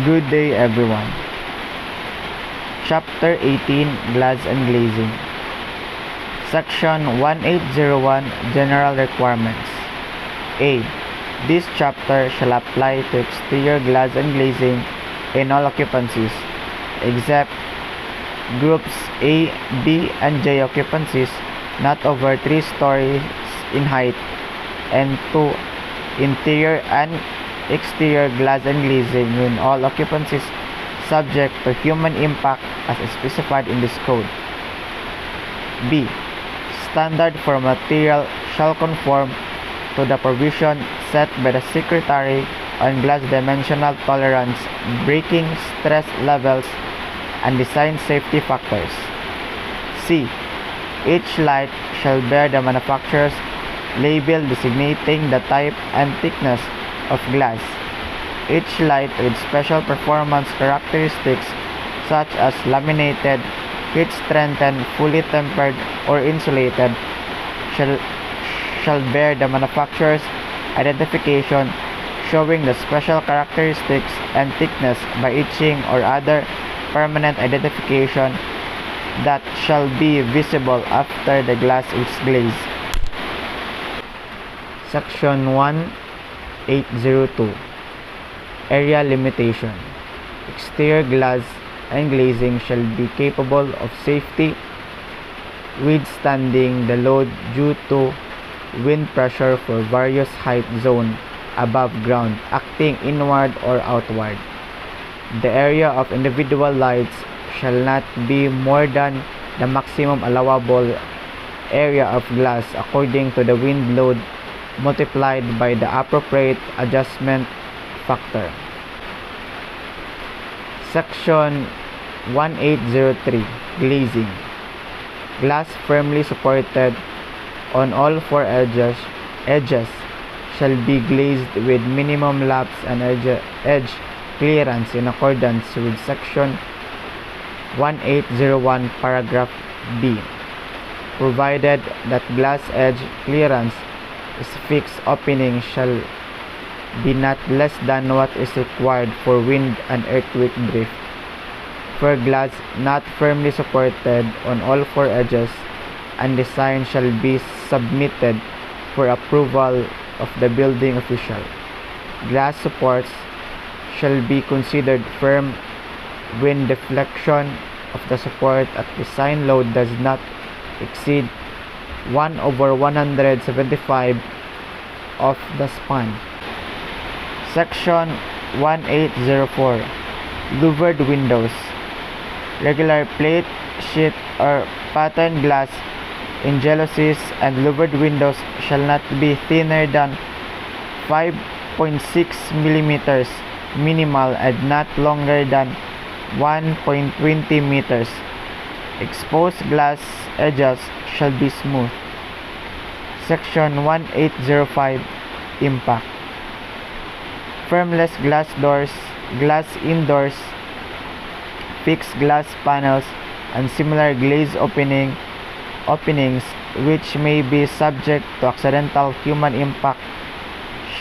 Good day everyone. Chapter 18 Glass and Glazing. Section 1801 General Requirements. A. This chapter shall apply to exterior glass and glazing in all occupancies, except groups A, B, and J occupancies not over 3 stories in height, and 2. Interior and exterior glass and glazing in all occupancies subject to human impact as specified in this code. B. Standard for material shall conform to the provision set by the Secretary on glass dimensional tolerance, breaking stress levels, and design safety factors. C. Each light shall bear the manufacturer's label designating the type and thickness of glass. Each light with special performance characteristics such as laminated, heat strengthened, fully tempered, or insulated shall bear the manufacturer's identification showing the special characteristics and thickness by etching or other permanent identification that shall be visible after the glass is glazed. Section 1802 Area Limitation. Exterior glass and glazing shall be capable of safety withstanding the load due to wind pressure for various height zone above ground acting inward or outward. The area of individual lights shall not be more than the maximum allowable area of glass according to the wind load multiplied by the appropriate adjustment factor. Section 1803 Glazing. Glass firmly supported on all 4 edges shall be glazed with minimum lapse and edge clearance in accordance with Section 1801 paragraph B, provided that glass edge clearance is fixed opening shall be not less than what is required for wind and earthquake drift. For glass not firmly supported on all 4 edges, and design shall be submitted for approval of the building official. Glass supports shall be considered firm when deflection of the support at design load does not exceed 1/175 of the span. Section 1804 Louvered windows. Regular plate, sheet, or pattern glass in jalousies and louvered windows shall not be thinner than 5.6 mm minimal and not longer than 1.20 meters. Exposed glass edges shall be smooth. Section 1805 Impact. Firmless glass doors, glass indoors, fixed glass panels, and similar glazed openings which may be subject to accidental human impact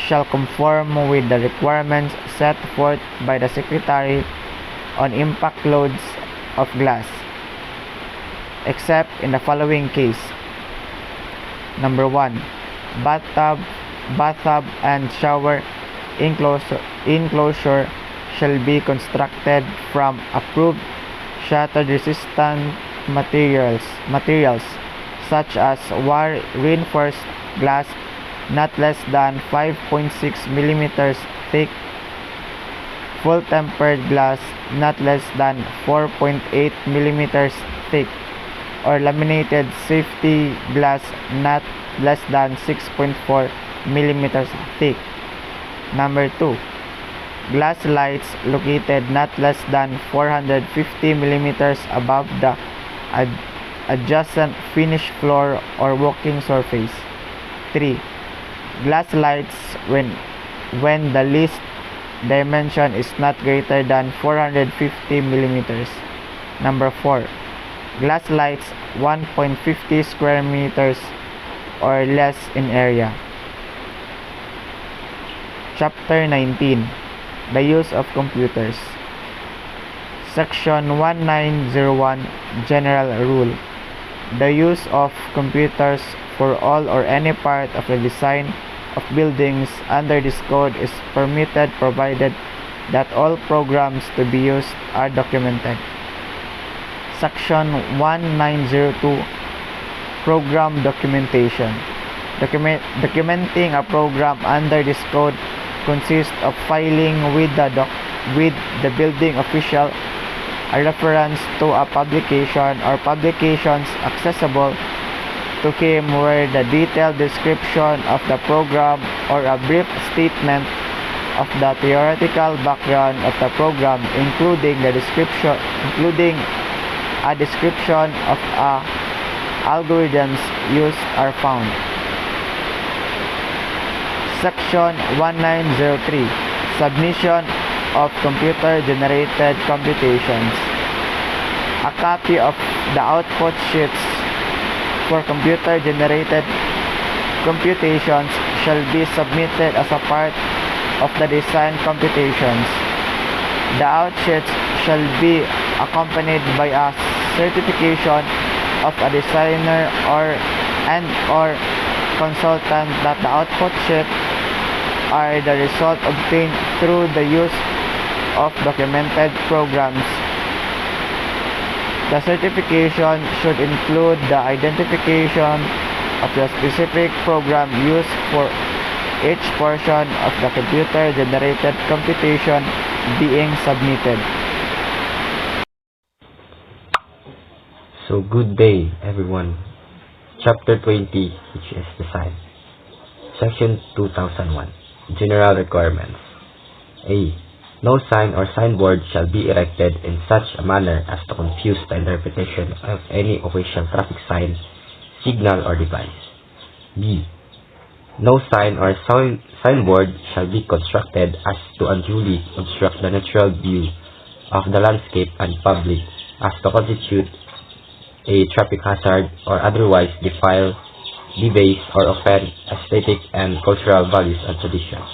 shall conform with the requirements set forth by the Secretary on impact loads of glass, except in the following case. Number 1. Bathtub and shower enclosure shall be constructed from approved shatter-resistant materials such as reinforced glass not less than 5.6 mm thick, full tempered glass not less than 4.8 mm thick, or laminated safety glass not less than 6.4 mm thick. Number 2. Glass lights located not less than 450 mm above the adjacent finished floor or walking surface. 3. Glass lights when the least dimension is not greater than 450 mm. Number 4. Glass lights 1.50 square meters or less in area. Chapter 19 The use of computers. Section 1901 General Rule. The use of computers for all or any part of the design of buildings under this code is permitted provided that all programs to be used are documented. Section 1902 Program Documentation. Documenting a program under this code consists of filing with the building official a reference to a publication or publications accessible to him where the detailed description of the program or a brief statement of the theoretical background of the program including a description of algorithms used are found. Section 1903 Submission of computer-generated computations. A copy of the output sheets for computer-generated computations shall be submitted as a part of the design computations. The outsheets shall be accompanied by a certification of a designer or consultant that the output sheets are the result obtained through the use of documented programs. The certification should include the identification of the specific program used for each portion of the computer-generated computation being submitted. So good day everyone. Chapter 20, which is Design. Section 2001 General Requirements. A. No sign or signboard shall be erected in such a manner as to confuse the interpretation of any official traffic sign, signal, or device. B. No sign or signboard shall be constructed as to unduly obstruct the natural view of the landscape and public as to constitute a traffic hazard or otherwise defile, debase, or offend aesthetic and cultural values and traditions.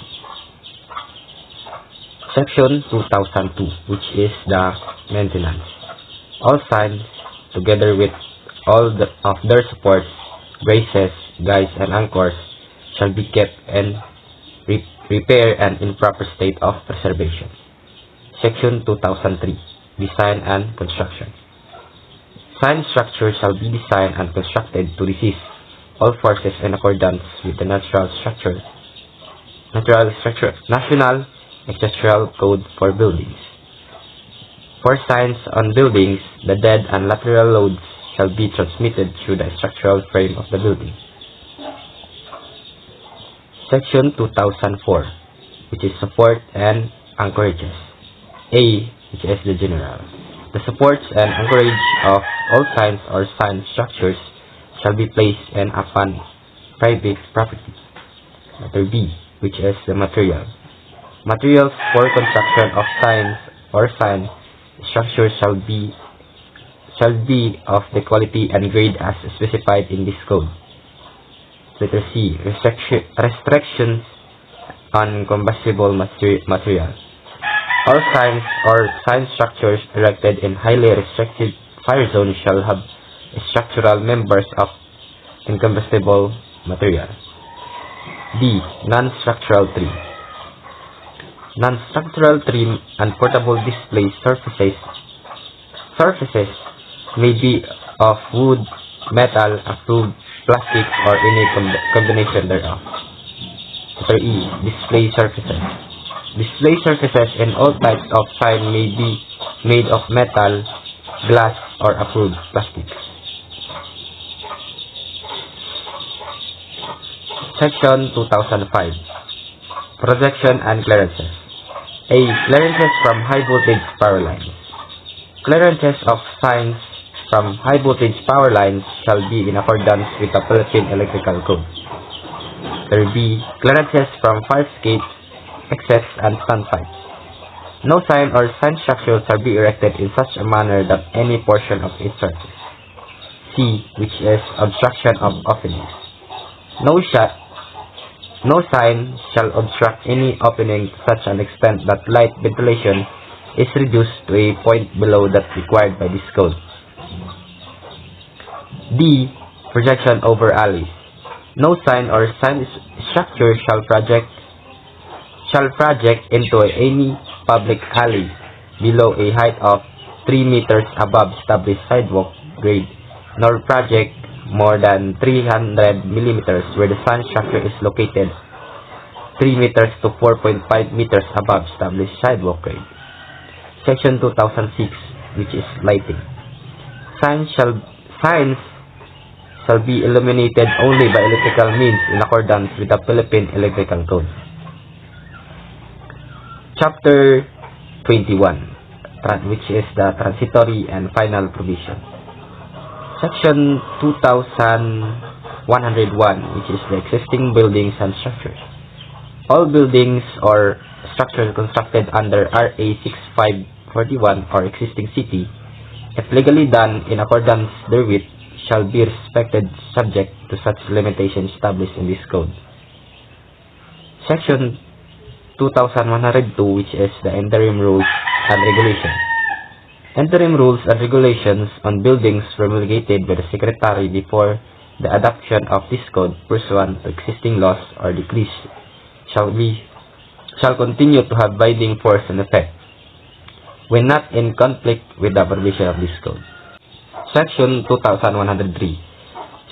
Section 2002, which is the maintenance. All signs, together with all of their supports, braces, guides, and anchors, shall be kept in repair and in proper state of preservation. Section 2003, Design and Construction. Sign structure shall be designed and constructed to resist all forces in accordance with the National Structural Code for buildings. For signs on buildings, the dead and lateral loads shall be transmitted through the structural frame of the building. Section 2004, which is support and anchorages. A, which is the general. The supports and anchorage of all signs or sign structures shall be placed in upon private property. Letter B, which is the material. Materials for construction of signs or sign structures shall be of the quality and grade as specified in this code. Letter C, restrictions on combustible material. All signs or sign structures erected in highly restricted fire zones shall have structural members of incombustible material. D. Non-structural trim. Non-structural trim and portable display surfaces may be of wood, metal, approved plastic, or any combination thereof. Letter E. Display surfaces. Display surfaces in all types of sign may be made of metal, glass, or approved plastic. Section 2005 Projection and Clearances. A. Clearances from high voltage power lines. Clearances of signs from high voltage power lines shall be in accordance with the Philippine Electrical Code. Letter B. Clearances from fire escapes, exits, and standpipes. No sign or sign structure shall be erected in such a manner that any portion of its surface. C. Which is obstruction of openings. No sign shall obstruct any opening to such an extent that light ventilation is reduced to a point below that required by this code. D. Projection over alleys. No sign or sign structure shall project into any public alley below a height of 3 meters above established sidewalk grade, nor project more than 300 millimeters where the sign structure is located 3 meters to 4.5 meters above established sidewalk grade. Section 2006, which is lighting. Signs shall be illuminated only by electrical means in accordance with the Philippine Electrical Code. Chapter 21, which is the transitory and final provision. Section 2101, which is the existing buildings and structures. All buildings or structures constructed under RA 6541 or existing city, if legally done in accordance therewith, shall be respected subject to such limitations established in this code. Section 2102, which is the interim rules and regulations. Interim rules and regulations on buildings promulgated by the Secretary before the adoption of this code pursuant to existing laws or decrees shall continue to have binding force and effect when not in conflict with the provision of this code. Section 2103,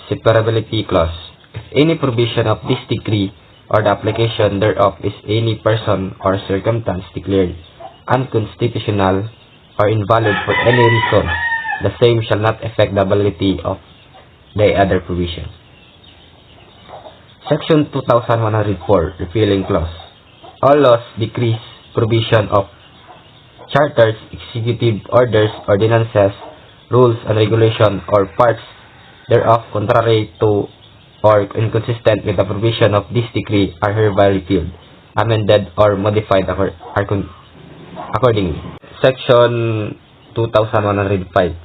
Separability Clause. If any provision of this decree or the application thereof is any person or circumstance declared unconstitutional or invalid for any reason, the same shall not affect the validity of the other provision. Section 2104, Repealing Clause. All laws, decrees, provision of charters, executive orders, ordinances, rules and regulation or parts thereof contrary to or inconsistent with the provision of this decree are hereby repealed, amended, or modified accordingly. Section 2105,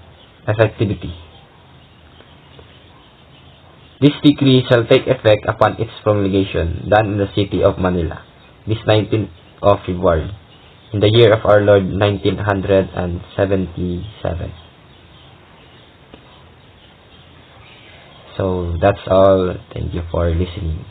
Effectivity. This decree shall take effect upon its promulgation, done in the city of Manila, this 19th of February, in the year of our Lord 1977. So that's all. Thank you for listening.